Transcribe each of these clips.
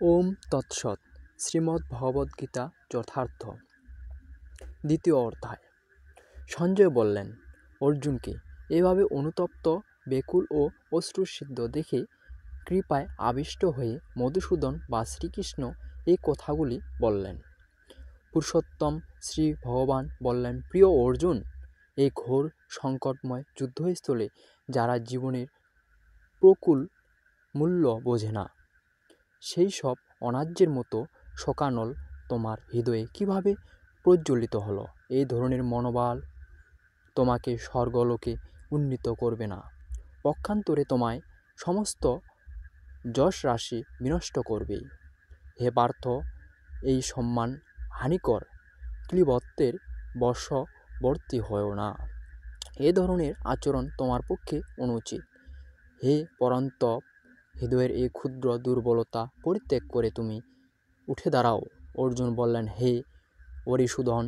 ওম তৎসৎ। শ্রীমদ্ ভগবদ্গীতা যথার্থ। দ্বিতীয় অধ্যায়। সঞ্জয় বললেন অর্জুনকে, এভাবে অনুতপ্ত, ব্যাকুল ও অশ্রুসিক্ত দেখে কৃপায় আবিষ্ট হয়ে মধুসূদন বা শ্রীকৃষ্ণ এই কথাগুলি বললেন। পুরুষোত্তম শ্রী ভগবান বললেন, প্রিয় অর্জুন, এই ঘোর সংকটময় যুদ্ধস্থলে যারা জীবনের প্রকুল মূল্য বোঝে না, সেই সব অনার্যের মতো শোকানল তোমার হৃদয়ে কিভাবে প্রজ্বলিত হলো? এই ধরনের মনোবল তোমাকে স্বর্গলোকে উন্নীত করবে না, পক্ষান্তরে তোমায় সমস্ত যশ রাশি বিনষ্ট করবে। হে পার্থ, এই সম্মান হানিকর ক্লীবত্বের বশবর্তী হও না। এ ধরনের আচরণ তোমার পক্ষে অনুচিত। হে পরন্তপ, হৃদয়ের এই ক্ষুদ্র দুর্বলতা পরিত্যাগ করে তুমি উঠে দাঁড়াও। অর্জুন বললেন, হে অরিসুদন,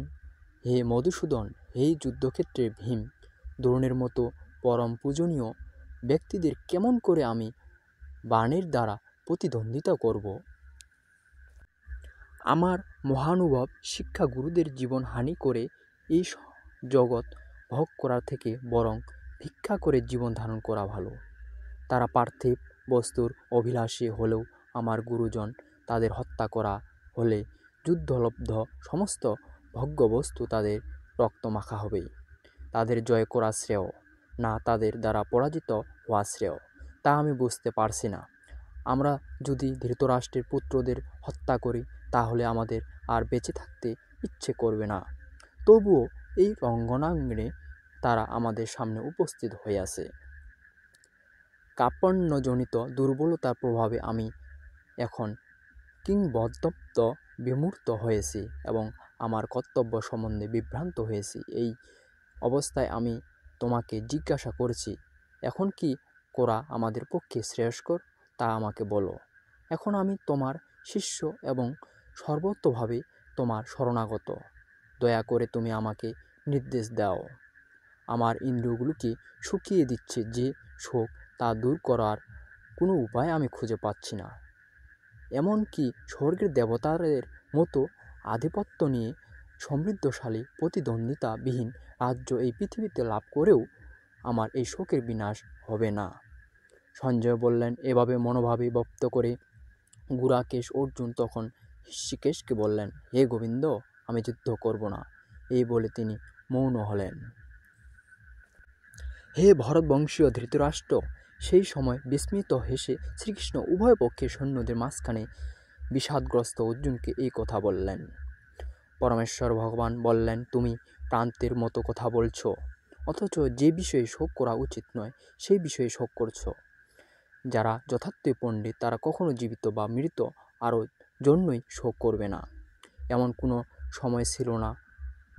হে মধুসূদন, হে যুদ্ধক্ষেত্রে ভীম, দ্রোণের মতো পরম পূজনীয় ব্যক্তিদের কেমন করে আমি বাণের দ্বারা প্রতিদ্বন্দ্বিতা করব? আমার মহানুভব শিক্ষা গুরুদের জীবন হানি করে এই জগৎ ভোগ করার থেকে বরং ভিক্ষা করে জীবন ধারণ করা ভালো। তারা পার্থিব বস্তুর অভিলাষী হলেও আমার গুরুজন, তাদের হত্যা করা হলে যুদ্ধলব্ধ সমস্ত ভোগ্যবস্তু তাদের রক্তমাখা হবেই। তাদের জয় করা শ্রেয়, না তাদের দ্বারা পরাজিত হওয়া শ্রেয়, তা আমি বুঝতে পারছি না। আমরা যদি ধৃতরাষ্ট্রের পুত্রদের হত্যা করি, তাহলে আমাদের আর বেঁচে থাকতে ইচ্ছে করবে না। তবুও এই রঙ্গনাঙ্গনে তারা আমাদের সামনে উপস্থিত হয়ে আছে। কার্পণ্যজনিত দুর্বলতার প্রভাবে আমি এখন কিংবদন্ত বিমূর্ত হয়েছি এবং আমার কর্তব্য সম্বন্ধে বিভ্রান্ত হয়েছি। এই অবস্থায় আমি তোমাকে জিজ্ঞাসা করছি, এখন কি করা আমাদের পক্ষে শ্রেয়স্কর, তা আমাকে বলো। এখন আমি তোমার শিষ্য এবং সর্বতোভাবে তোমার শরণাগত। দয়া করে তুমি আমাকে নির্দেশ দাও। আমার ইন্দ্রিয়গুলোকে শুকিয়ে দিচ্ছে যে শোক, তা দূর করার কোনো উপায় আমি খুঁজে পাচ্ছি না। এমনকি স্বর্গের দেবতাদের মতো আধিপত্য নিয়ে সমৃদ্ধশালী প্রতিদ্বন্দ্বিতাবিহীন রাজ্য এই পৃথিবীতে লাভ করেও আমার এই শোকের বিনাশ হবে না। সঞ্জয় বললেন, এভাবে মনোভাবে ব্যক্ত করে গুড়াকেশ অর্জুন তখন হৃষিকেশকে বললেন, হে গোবিন্দ, আমি যুদ্ধ করব না। এই বলে তিনি মৌন হলেন। হে ভরতবংশীয় ধৃতরাষ্ট্র, সেই সময় বিস্মিত হেসে শ্রীকৃষ্ণ উভয় পক্ষের সৈন্যদের মাঝখানে বিষাদগ্রস্ত অর্জুনকে এই কথা বললেন। পরমেশ্বর ভগবান বললেন, তুমি প্রান্তের মতো কথা বলছ, অথচ যে বিষয়ে শোক করা উচিত নয় সেই বিষয়ে শোক করছ। যারা যথার্থই পণ্ডিত, তারা কখনো জীবিত বা মৃত আরও জন্যই শোক করবে না। এমন কোনো সময় ছিল না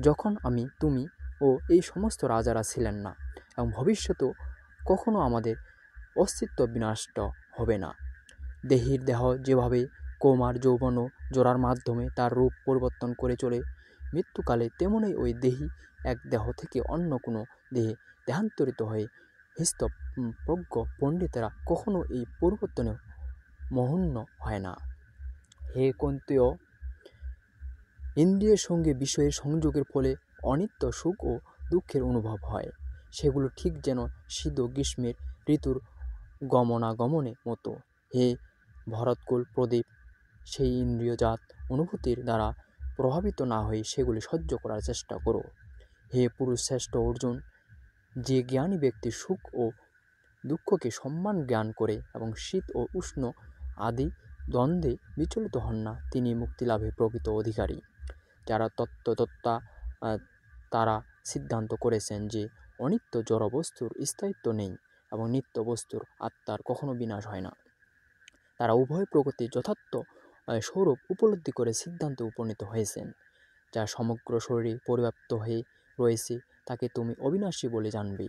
যখন আমি, তুমি ও এই সমস্ত রাজারা ছিলেন না, এবং ভবিষ্যতেও কখনো আমাদের অস্তিত্ব বিনষ্ট হবে না। দেহীর দেহ যেভাবে কৌমার যৌবন ও জোড়ার মাধ্যমে তার রূপ পরিবর্তন করে চলে মৃত্যুকালে, তেমনই ওই দেহী এক দেহ থেকে অন্য কোনো দেহে দেহান্তরিত হয়ে হৃষ্টপ্রজ্ঞ পণ্ডিতেরা কখনো এই পরিবর্তনে মহূন্য হয় না। হে কুন্তীয়, ইন্দ্রিয়ের সঙ্গে বিষয়ের সংযোগের ফলে অনিত্য সুখ ও দুঃখের অনুভব হয়। সেগুলো ঠিক যেন শীত ও গ্রীষ্মের ঋতুর গমনাগমনে মতো। হে ভরতকুল প্রদীপ, সেই ইন্দ্রিয়জাত অনুভূতির দ্বারা প্রভাবিত না হয়ে সেগুলি সহ্য করার চেষ্টা করো। হে পুরুষশ্রেষ্ঠ অর্জুন, যে জ্ঞানী ব্যক্তি সুখ ও দুঃখকে সম্মান জ্ঞান করে এবং শীত ও উষ্ণ আদি দ্বন্দ্বে বিচলিত হন না, তিনি মুক্তিলাভের প্রকৃত অধিকারী। যারা তত্ত্বতত্ত্বা তারা সিদ্ধান্ত করেছেন যে অনিত্য জড় বস্তুর স্থায়িত্ব নেই এবং নিত্য বস্তুর আত্মার কখনো বিনাশ হয় না। তারা উভয় প্রকৃতির যথার্থ স্বরূপ উপলব্ধি করে সিদ্ধান্তে উপনীত হয়েছেন। যা সমগ্র শরীরে পরিব্যাপ্ত হয়ে রয়েছে তাকে তুমি অবিনাশী বলে জানবে।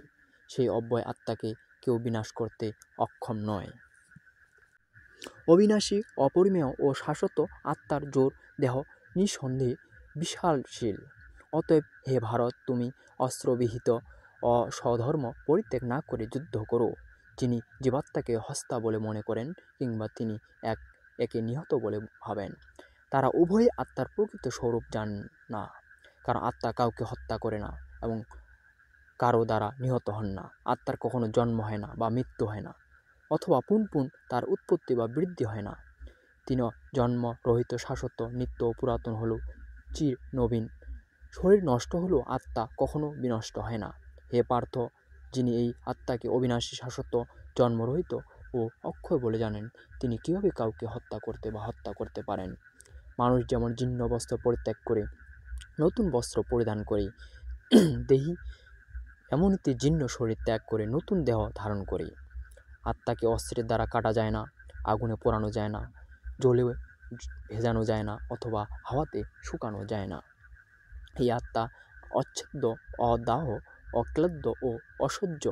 সেই অব্যয় আত্মাকে কেউ বিনাশ করতে অক্ষম নয়। অবিনাশী, অপরিমেয় ও শাশ্বত আত্মার জোর দেহ নিঃসন্দেহে বিশালশীল। অতএব হে ভারত, তুমি অস্ত্রবিহিত অস্বধর্ম পরিত্যাগ না করে যুদ্ধ করো। যিনি জীবাত্মাকে হস্তা বলে মনে করেন, কিংবা তিনি এক একে নিহত বলে ভাবেন। তারা উভয়ই আত্মার প্রকৃত স্বরূপ জান না, কারণ আত্মা কাউকে হত্যা করে না এবং কারো দ্বারা নিহত হন না। আত্মার কখনো জন্ম হয় না বা মৃত্যু হয় না, অথবা পুনঃ তার উৎপত্তি বা বৃদ্ধি হয় না। তিনি জন্ম রহিত, শাশ্বত, নিত্য ও পুরাতন হলেও চির নবীন। শরীর নষ্ট হলেও আত্মা কখনো বিনষ্ট হয় না। হে পার্থ, যিনি এই আত্মাকে অবিনাশী, শাশ্বত, জন্মরহিত ও অক্ষয় বলে জানেন, তিনি কিভাবে কাউকে হত্যা করতে পারেন? মানুষ যেমন জীর্ণ বস্ত্র পরিত্যাগ করে নতুন বস্ত্র পরিধান করে দেহি, এমনিতে জীর্ণ শরীর ত্যাগ করে নতুন দেহ ধারণ করে। আত্মাকে অস্ত্রের দ্বারা কাটা যায় না, আগুনে পোড়ানো যায় না, জলে ভেজানো যায় না, অথবা হাওয়াতে শুকানো যায় না। এই আত্মা অচ্ছেদ্য, অদাহ, অক্লাদ্য ও অসহ্য।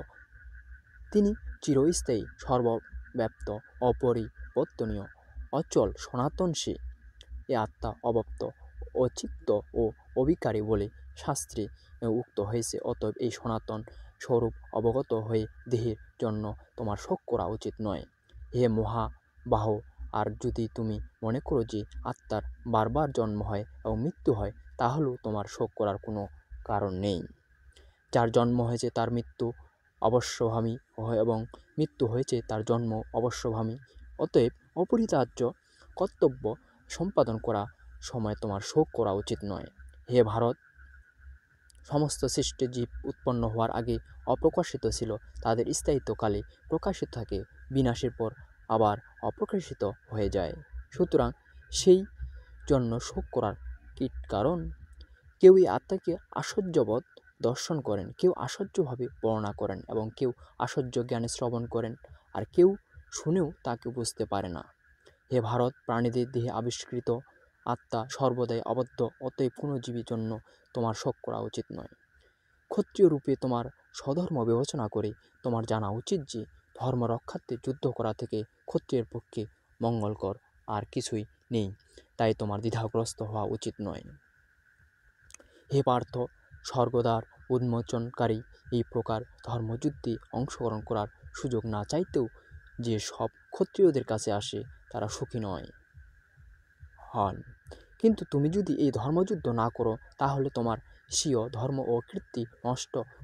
তিনি চিরস্থায়ী, সর্বব্যাপ্ত, অপরিবর্তনীয়, অচল, সনাতন। সে এ আত্মা অব্যক্ত, অচিত্ত ও অবিকারী বলে শাস্ত্রে উক্ত হয়েছে। অতএব এই সনাতন স্বরূপ অবগত হয়ে দেহের জন্য তোমার শোক করা উচিত নয়। হে মহাবাহ, আর যদি তুমি মনে করো যে আত্মার বারবার জন্ম হয় এবং মৃত্যু হয়, তাহলেও তোমার শোক করার কোনো কারণ নেই। যার জন্ম হয়েছে তার মৃত্যু অবশ্যভাবী এবং মৃত্যু হয়েছে তার জন্ম অবশ্যভাবী। অতএব অপরিহার্য কর্তব্য সম্পাদন করা সময় তোমার শোক করা উচিত নয়। হে ভারত, সমস্ত সৃষ্ট জীব উৎপন্ন হওয়ার আগে অপ্রকাশিত ছিল, তাদের স্থায়িত্বকালে প্রকাশিত থাকে, বিনাশের পর আবার অপ্রকাশিত হয়ে যায়। সুতরাং সেই জন্য শোক করার কী কারণ? কেউ এই আত্মাকে আশ্চর্যবৎ দর্শন করেন, কেউ আশ্চর্যভাবে বর্ণনা করেন এবং কেউ আশ্চর্য জ্ঞানে শ্রবণ করেন, আর কেউ শুনেও তাকে বুঝতে পারে না। হে ভারত, প্রাণীদের দেহে আবিষ্কৃত আত্মা সর্বদাই আবদ্ধ। অতএব কোনো জীবের জন্য তোমার শোক করা উচিত নয়। ক্ষত্রিয় রূপে তোমার স্বধর্ম বিবেচনা করে তোমার জানা উচিত যে ধর্ম রক্ষার্থে যুদ্ধ করা থেকে ক্ষত্রিয়ের পক্ষে মঙ্গলকর আর কিছুই নেই। তাই তোমার দ্বিধাগ্রস্ত হওয়া উচিত নয়। হে পার্থ, স্বর্গদ্বার উন্মোচনকারী এই প্রকার ধর্মযুদ্ধে অংশগ্রহণ করার সুযোগ না চাইতেও যে সব ক্ষত্রিয়দের কাছে আসে, তারা সুখী হন। কিন্তু তুমি যদি এই ধর্মযুদ্ধ না করো, তাহলে তোমার স্বীয় ধর্ম ও কীর্তি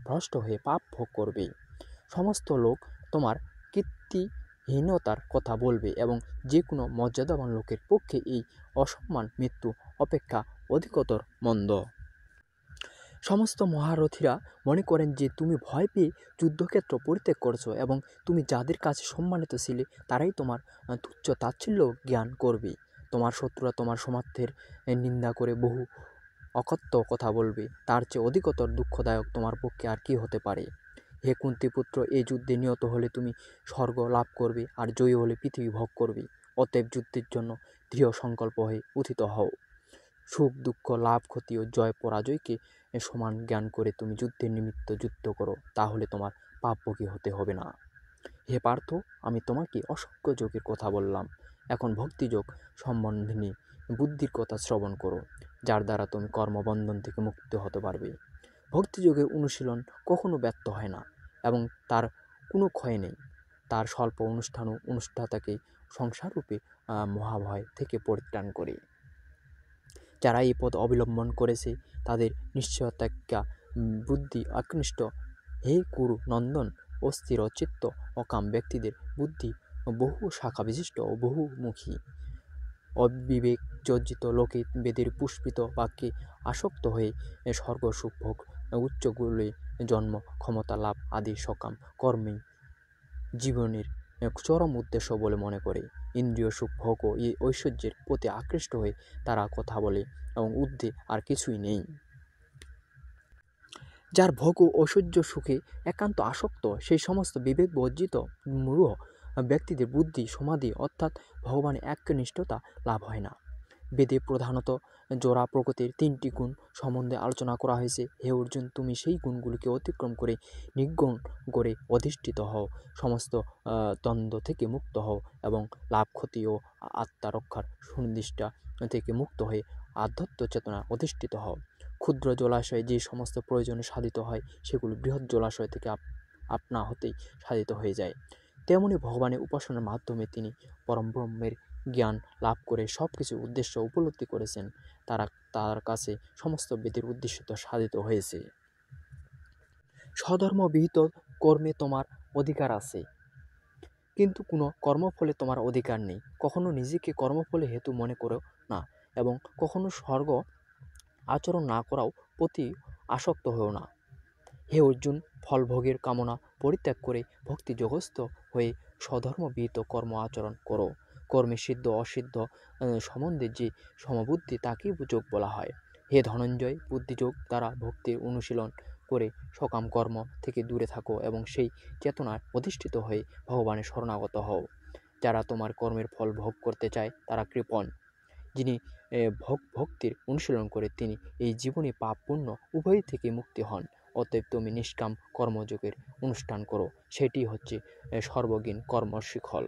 ভ্রষ্ট হয়ে পাপ ভোগ করবে। সমস্ত লোক তোমার কীর্তিহীনতার কথা বলবে এবং যে কোনো মর্যাদাবান লোকের পক্ষে এই অসম্মান মৃত্যু অপেক্ষা অধিকতর মন্দ। সমস্ত মহারথীরা মনে করেন যে তুমি ভয় পেয়ে যুদ্ধক্ষেত্র পরিত্যাগ করছো এবং তুমি যাদের কাছে সম্মানিত ছিলে তারাই তোমার তুচ্ছ তাচ্ছিল্য জ্ঞান করবে। তোমার শত্রুরা তোমার সামর্থ্যের নিন্দা করে বহু অকথ্য কথা বলবে। তার চেয়ে অধিকতর দুঃখদায়ক তোমার পক্ষে আর কি হতে পারে? হে কুন্তিপুত্র, এই যুদ্ধে নিহত হলে তুমি স্বর্গ লাভ করবে, আর জয়ী হলে পৃথিবী ভোগ করবে। অতএব যুদ্ধের জন্য দৃঢ় সংকল্প হয়ে উথিত হও। সুখ দুঃখ, লাভ ক্ষতি ও জয় পরাজয়কে সমান জ্ঞান করে তুমি যুদ্ধের নিমিত্ত যুদ্ধ করো, তাহলে তোমার পাপভোগী হতে হবে না। হে পার্থ, আমি তোমাকে অসংখ্য যোগের কথা বললাম, এখন ভক্তিযোগ সম্বন্ধিনী বুদ্ধির কথা শ্রবণ করো, যার দ্বারা তুমি কর্মবন্ধন থেকে মুক্ত হতে পারবে। ভক্তিযোগের অনুশীলন কখনো ব্যর্থ হয় না এবং তার কোনো ক্ষয় নেই। তার স্বল্প অনুষ্ঠানও অনুষ্ঠাতাকে সংসাররূপে মহাভয় থেকে পরিত্রাণ করে। যারা এই পথ অবলম্বন করেছে তাদের নিশ্চয়তা বুদ্ধি একনিষ্ঠ। হে কুরু নন্দন, অস্থির চিত্ত অকাম ব্যক্তিদের বুদ্ধি বহু শাখা বিশিষ্ট ও বহুমুখী। অবিবেক জর্জিত লোকে বেদের পুষ্পিত বাক্যে আসক্ত হয়ে স্বর্গসুখ ভোগ, উচ্চগুলি জন্ম, ক্ষমতা লাভ আদি সকাম কর্মেই জীবনের চরম উদ্দেশ্য বলে মনে করে। ইন্দ্রিয় সুখ ভোগ ও ঐশ্বর্যের প্রতি আকৃষ্ট হয়ে তারা কথা বলে এবং ঊর্ধ্বে আর কিছুই নেই। যার ভোগ ও ঐশ্বর্য সুখে একান্ত আসক্ত, সেই সমস্ত বিবেক বর্জিত মূঢ় ব্যক্তিদের বুদ্ধি সমাধি অর্থাৎ ভগবানের একনিষ্ঠতা লাভ হয় না। বেদে প্রধানত জোড়া প্রকৃতির 3টি গুণ সম্বন্ধে আলোচনা করা হয়েছে। হে অর্জুন, তুমি সেই গুণগুলিকে অতিক্রম করে নির্গুণ করে অধিষ্ঠিত হও, সমস্ত দ্বন্দ্ব থেকে মুক্ত হও এবং লাভ ক্ষতি ও আত্মারক্ষার সুনির্দিষ্ট থেকে মুক্ত হয়ে আধ্যাত্ম চেতনা অধিষ্ঠিত হও। ক্ষুদ্র জলাশয়ে যে সমস্ত প্রয়োজনে সাধিত হয়, সেগুলো বৃহৎ জলাশয় থেকে আপনা হতেই সাধিত হয়ে যায়। তেমনি ভগবানের উপাসনার মাধ্যমে তিনি পরমব্রহ্মের জ্ঞান লাভ করে সব কিছু উদ্দেশ্য উপলব্ধি করেছেন, তার কাছে সমস্ত বেদের উদ্দেশ্য তো সাধিত হয়েছে। স্বধর্মবিহিত কর্মে তোমার অধিকার আছে, কিন্তু কোনো কর্মফলে তোমার অধিকার নেই। কখনো নিজেকে কর্মফলে হেতু মনে করো না, এবং কখনো স্বর্গ আচরণ না করাও প্রতি আসক্ত হও না। হে অর্জুন, ফলভোগের কামনা পরিত্যাগ করে ভক্তি যোগস্থ হয়ে স্বধর্মবিহিত কর্ম আচরণ করো। কর্মে সিদ্ধ অসিদ্ধ সম্বন্ধে যে সমবুদ্ধি তাকেই যোগ বলা হয়। হে ধনঞ্জয়, বুদ্ধিযোগ দ্বারা ভক্তির অনুশীলন করে সকাম কর্ম থেকে দূরে থাকো এবং সেই চেতনায় অধিষ্ঠিত হয়ে ভগবানের শরণাগত হও। যারা তোমার কর্মের ফল ভোগ করতে চায় তারা কৃপণ। যিনি ভক্তির অনুশীলন করে তিনি এই জীবনে পাপ পুণ্য উভয় থেকে মুক্তি হন। অতএব তুমি নিষ্কাম কর্মযোগের অনুষ্ঠান করো, সেটি হচ্ছে সর্বজ্ঞ কর্মশিখল।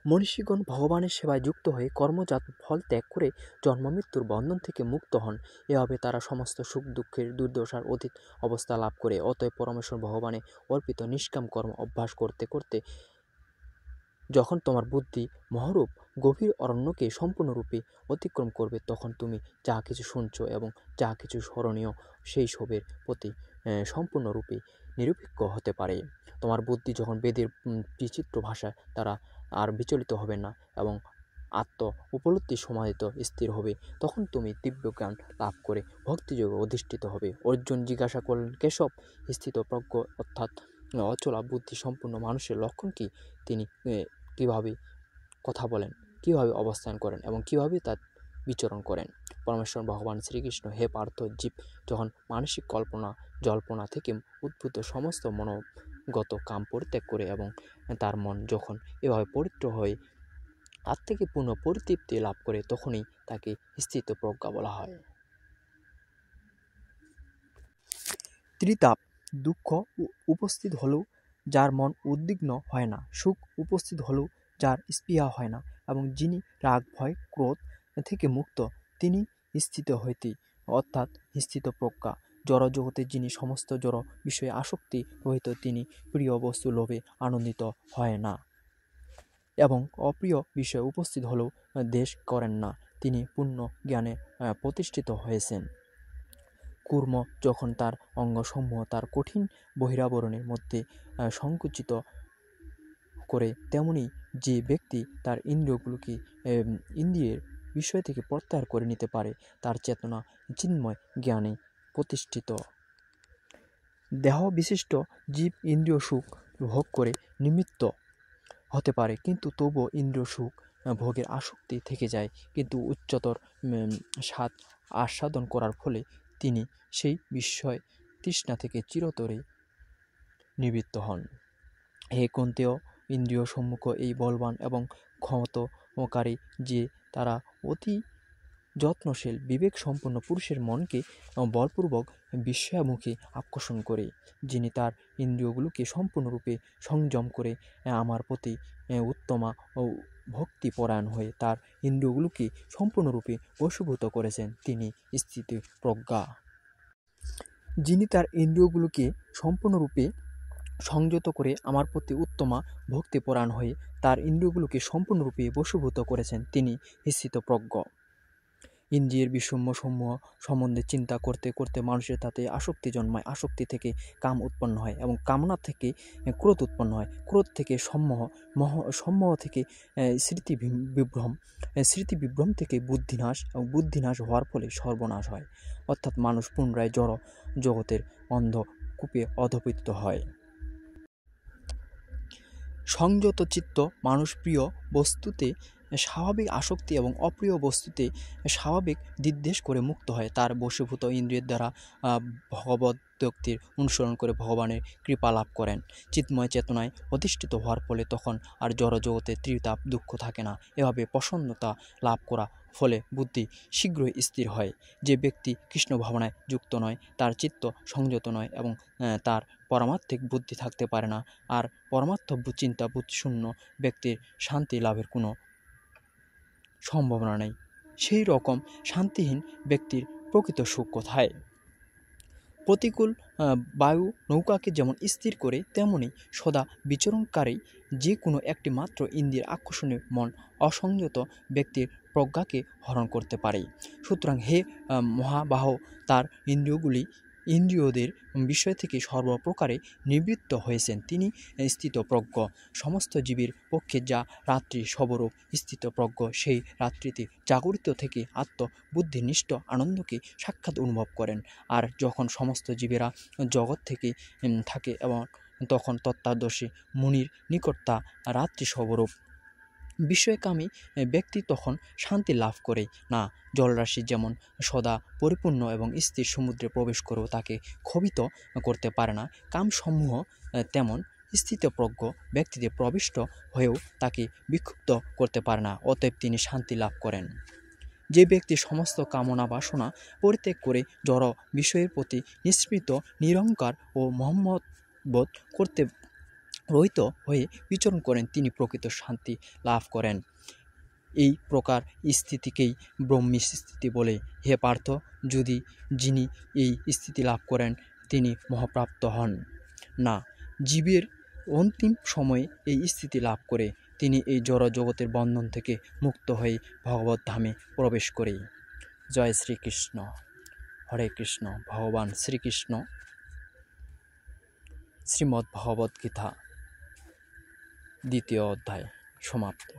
মনীষীগণ ভগবানের সেবায় যুক্ত হয়ে কর্মজাত ফল ত্যাগ করে জন্মমৃত্যুর বন্ধন থেকে মুক্ত হন। এভাবে তারা সমস্ত সুখ দুঃখের দুর্দশার অতীত অবস্থা লাভ করে। অতএব পরমেশ্বর ভগবানে অর্পিত নিষ্কাম কর্ম অভ্যাস করতে করতে যখন তোমার বুদ্ধি মহারূপ গভীর অরণ্যকে সম্পূর্ণরূপে অতিক্রম করবে, তখন তুমি যা কিছু শুনছ এবং যা কিছু স্মরণীয় সেই সবের প্রতি সম্পূর্ণরূপে নিরপেক্ষ হতে পারে। তোমার বুদ্ধি যখন বেদের বিচিত্র ভাষায় দ্বারা আর বিচলিত হবে না এবং আত্ম উপলব্ধি সমাহিত স্থির হবে, তখন তুমি দিব্য জ্ঞান লাভ করে ভক্তিযোগে অধিষ্ঠিত হবে। অর্জুন জিজ্ঞাসা করলেন, কেশব, স্থিতপ্রজ্ঞ অর্থাৎ অচলা বুদ্ধি সম্পূর্ণ মানুষের লক্ষণ কি? তিনি কীভাবে কথা বলেন, কীভাবে অবস্থান করেন এবং কীভাবে তার বিচরণ করেন? পরমেশ্বর ভগবান শ্রীকৃষ্ণ, হে পার্থ, জীব যখন মানসিক কল্পনা জল্পনা থেকে উদ্ভূত সমস্ত মনোগত কাম পরিত্যাগ করে এবং তার মন যখন এভাবে পবিত্র হয়ে আত্মাকে পূর্ণ পরিতৃপ্তি লাভ করে, তখনই তাকে স্থিত প্রজ্ঞা বলা হয়। ত্রিতাপ দুঃখ উপস্থিত হলেও যার মন উদ্বিগ্ন হয় না, সুখ উপস্থিত হলেও যার স্পৃহা হয় না, এবং যিনি রাগ ভয় ক্রোধ থেকে মুক্ত, তিনি স্থিত হইতে অর্থাৎ স্থিত প্রজ্ঞা। জড় জগতে যিনি সমস্ত জড় বিষয়ে আসক্তি রহিত, তিনি প্রিয় বস্তু লোভে আনন্দিত হয় না এবং অপ্রিয় বিষয়ে উপস্থিত হলেও দ্বেষ করেন না, তিনি পূর্ণ জ্ঞানে প্রতিষ্ঠিত হয়েছেন। কূর্ম যখন তার অঙ্গসমূহ তার কঠিন বহিরাবরণের মধ্যে সংকুচিত করে, তেমনি যে ব্যক্তি তার ইন্দ্রিয়গুলোকে ইন্দ্রিয়ের বিষয় থেকে প্রত্যাহার করে নিতে পারে, তার চেতনা চিন্ময় জ্ঞানে প্রতিষ্ঠিত। দেহ বিশিষ্ট জীব ইন্দ্রিয় সুখ ভোগ করে নিমিত্ত হতে পারে, কিন্তু তবুও ইন্দ্রিয় সুখ ভোগের আসক্তি থেকে যায়। কিন্তু উচ্চতর স্বাদ আস্বাদন করার ফলে তিনি সেই বিষয় তৃষ্ণা থেকে চিরতরে নিবৃত্ত হন। হে কুন্তেয়, ইন্দ্রিয় সম্মুখ এই বলবান এবং ক্ষমতাকারী যে তারা অতি যত্নশীল বিবেক সম্পন্ন পুরুষের মনকে বলপূর্বক বিস্ময়ামুখে আকর্ষণ করে, যিনি তার ইন্দ্রিয়গুলোকে সম্পূর্ণরূপে সংযম করে আমার প্রতি উত্তমা ও ভক্তিপরায়ণ হয়ে তার ইন্দ্রিয়গুলোকে সম্পূর্ণরূপে বশীভূত করেছেন, তিনি স্থিতি প্রজ্ঞা। যিনি তার ইন্দ্রিয়গুলোকে সম্পূর্ণরূপে সংযত করে আমার প্রতি উত্তমা ভক্তিপরায়ণ হয়ে তার ইন্দ্রিয়গুলোকে সম্পূর্ণরূপে বশীভূত করেছেন, তিনি স্থিতপ্রজ্ঞ। ইন্দ্রিয়ের বিষয়সমূহ সম্বন্ধে চিন্তা করতে করতে মানুষের তাতে আসক্তি জন্মায়, আসক্তি থেকে কাম উৎপন্ন হয় এবং কামনা থেকে ক্রোধ উৎপন্ন হয়, ক্রোধ থেকে সম্মোহ থেকে স্মৃতিবিভ্রম থেকে বুদ্ধিনাশ এবং বুদ্ধিনাশ হওয়ার ফলে সর্বনাশ হয়, অর্থাৎ মানুষ পুনরায় জড় জগতের অন্ধকূপে অধঃপতিত হয়। সংযত চিত্ত মানুষ প্রিয় বস্তুতে স্বাভাবিক আসক্তি এবং অপ্রিয় বস্তুতে স্বাভাবিক বিদ্বেষ করে মুক্ত হয়। তার বশীভূত ইন্দ্রিয়ের দ্বারা ভগবদ্ভক্তির অনুসরণ করে ভগবানের কৃপা লাভ করেন। চিন্ময় চেতনায় অধিষ্ঠিত হওয়ার ফলে তখন আর জড় জগতে ত্রিতাপ দুঃখ থাকে না। এভাবে প্রসন্নতা লাভ করা ফলে বুদ্ধি শীঘ্রই স্থির হয়। যে ব্যক্তি কৃষ্ণ ভাবনায় যুক্ত নয়, তার চিত্ত সংযত নয় এবং তার পারমার্থিক বুদ্ধি থাকতে পারে না, আর পরমার্থ চিন্তা বুদ্ধিশূন্য ব্যক্তির শান্তি লাভের কোনো সম্ভাবনা নেই। সেই রকম শান্তিহীন ব্যক্তির প্রকৃত সুখ কোথায়? প্রতিকূল বায়ু নৌকাকে যেমন স্থির করে, তেমনি সদা বিচরণকারী যে কোনো একটি মাত্র ইন্দ্রিয়ের আকর্ষণে মন অসংযত ব্যক্তির প্রজ্ঞাকে হরণ করতে পারে। সুতরাং হে মহাবাহ, তার ইন্দ্রিয়দের বিষয় থেকে সর্বপ্রকারে নিবৃত্ত হয়েছেন তিনি স্থিতপ্রজ্ঞ। সমস্ত জীবের পক্ষে যা রাত্রি স্বরূপ স্থিতপ্রজ্ঞ, সেই রাত্রিতে জাগরিত থেকে আত্মবুদ্ধিনিষ্ঠ আনন্দকে সাক্ষাৎ অনুভব করেন। আর যখন সমস্ত জীবেরা জগৎ থেকে থাকে এবং তখন তত্ত্বদর্শী মুনির নিকট তা রাত্রি স্বরূপ। বিষয়কামী ব্যক্তি তখন শান্তি লাভ করে না। জলরাশি যেমন সদা পরিপূর্ণ এবং স্থির সমুদ্রে প্রবেশ করেও তাকে ক্ষোভিত করতে পারে না, কামসমূহ তেমন স্থিতপ্রজ্ঞ ব্যক্তিতে প্রবিষ্ট হয়েও তাকে বিক্ষুব্ধ করতে পারে না। অতএব তিনি শান্তি লাভ করেন। যে ব্যক্তি সমস্ত কামনা বাসনা পরিত্যাগ করে জড় বিষয়ের প্রতি নিস্পৃত, নিরহংকার ও মহম্মদবোধ করতে রহিত হয়ে বিচরণ করেন, তিনি প্রকৃত শান্তি লাভ করেন। এই প্রকার স্থিতিকেই ব্রহ্মী স্থিতি বলে। হে পার্থ, যিনি এই স্থিতি লাভ করেন তিনি মহাপ্রাপ্ত হন না। জীবের অন্তিম সময়ে এই স্থিতি লাভ করে তিনি এই জড় জগতের বন্ধন থেকে মুক্ত হয়ে ভগবত ধামে প্রবেশ করে। জয় শ্রীকৃষ্ণ। হরে কৃষ্ণ। ভগবান শ্রীকৃষ্ণ শ্রীমদ্ ভগবদ্গীতা 2য় অধ্যায় সমাপ্ত।